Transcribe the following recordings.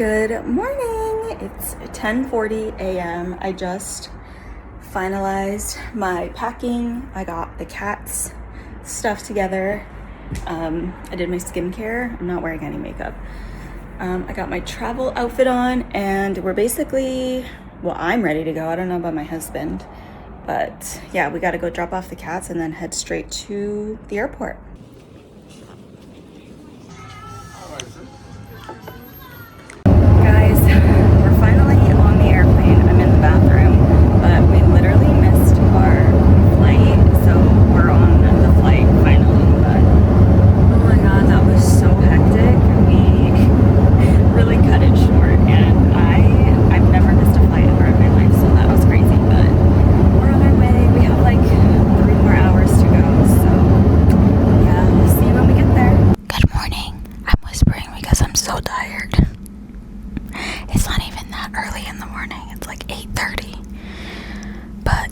Good morning. It's 10:40 a.m. I just finalized my packing. I got the cat's stuff together. I did my skincare. I'm not wearing any makeup. I got my travel outfit on, and we're basically, well, I'm ready to go. I don't know about my husband, but yeah, we got to go drop off the cats and then head straight to the airport. Guys, we're finally on the airplane. I'm in the bathroom, but we literally missed our flight, so we're on the flight finally. But oh my god, that was so hectic. We really cut it short, and I've never missed a flight ever in my life, so that was crazy. But we're on our way. We have like 3 more hours to go, so yeah, we'll see you when we get there. Good morning. I'm whispering because I'm so tired. It's not even that early in the morning. It's like 8:30. But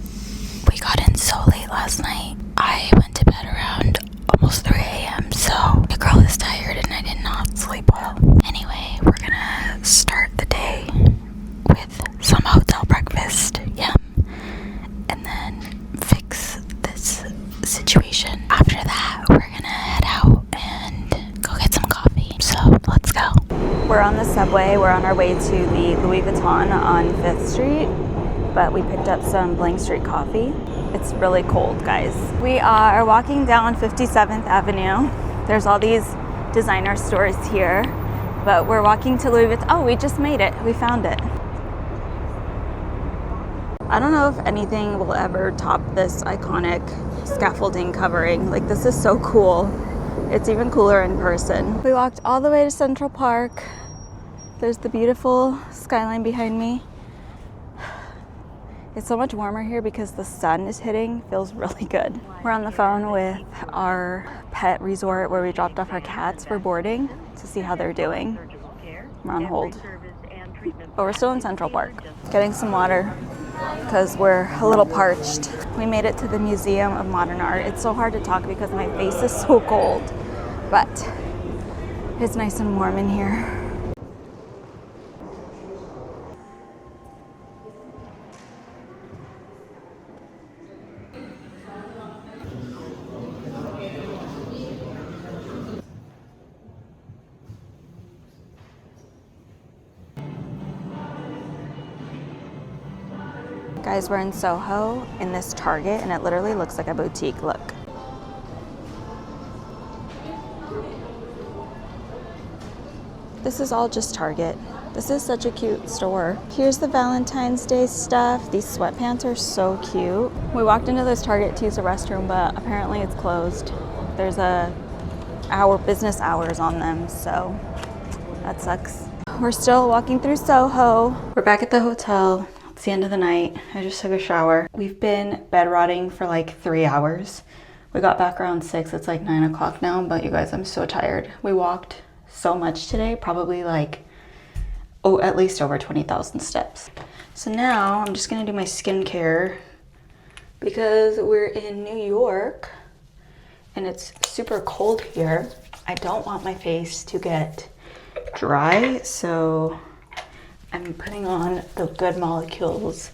we got in so late last night. I went to bed around almost 3 a.m. So the girl is tired and I did not sleep well. Anyway, we're gonna start the day with some hotel breakfast. Yum. And then fix this situation. After that, we're gonna head out and go get some coffee. So let's go. We're on the subway. We're on our way to the Louis Vuitton on 5th Street, but we picked up some Blank Street coffee. It's really cold, guys. We are walking down 57th Avenue. There's all these designer stores here, but we're walking to Louis Vuitton. Oh, we just made it. We found it. I don't know if anything will ever top this iconic scaffolding covering. Like, this is so cool. It's even cooler in person. We walked all the way to Central Park. There's the beautiful skyline behind me. It's so much warmer here because the sun is hitting. Feels really good. We're on the phone with our pet resort where we dropped off our cats for boarding to see how they're doing. We're on hold. But we're still in Central Park. Getting some water because we're a little parched. We made it to the Museum of Modern Art. It's so hard to talk because my face is so cold, but it's nice and warm in here. Guys, we're in Soho in this Target, and it literally looks like a boutique. Look. This is all just Target. This is such a cute store. Here's the Valentine's Day stuff. These sweatpants are so cute. We walked into this Target to use the restroom, but apparently it's closed. There's business hours on them, so that sucks. We're still walking through Soho. We're back at the hotel. It's the end of the night. I just took a shower. We've been bed rotting for like 3 hours. We got back around 6. It's like 9 o'clock now, but you guys, I'm so tired. We walked so much today, probably like, at least over 20,000 steps. So now I'm just gonna do my skincare because we're in New York and it's super cold here. I don't want my face to get dry, so I'm putting on the Good Molecules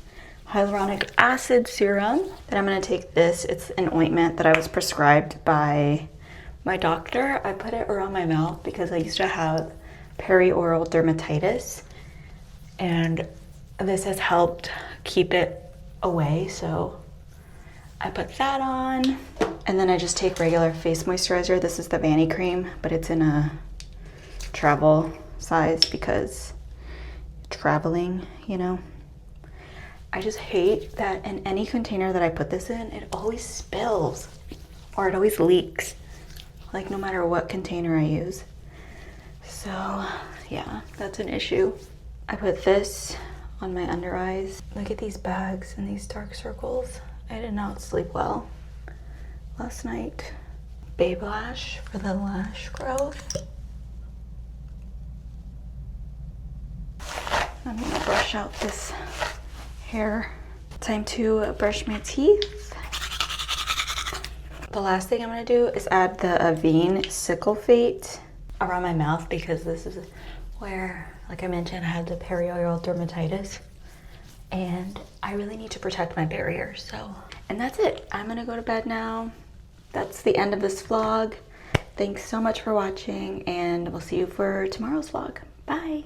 hyaluronic acid serum. Then I'm gonna take this. It's an ointment that I was prescribed by my doctor. I put it around my mouth because I used to have perioral dermatitis, and this has helped keep it away, so I put that on. And then I just take regular face moisturizer. This is the Vanny cream, but it's in a travel size because traveling, you know. I just hate that in any container that I put this in, it always spills or it always leaks, like no matter what container I use. So yeah, that's an issue. I put this on my under eyes. Look at these bags and these dark circles. I did not sleep well last night. Babe Lash for the lash growth. I'm gonna brush out this hair. Time to brush my teeth. The last thing I'm gonna do is add the Avene Sickle Fate around my mouth because this is where, like I mentioned, I had the perioral dermatitis and I really need to protect my barrier. So, and that's it. I'm gonna go to bed now. That's the end of this vlog. Thanks so much for watching, and we'll see you for tomorrow's vlog. Bye.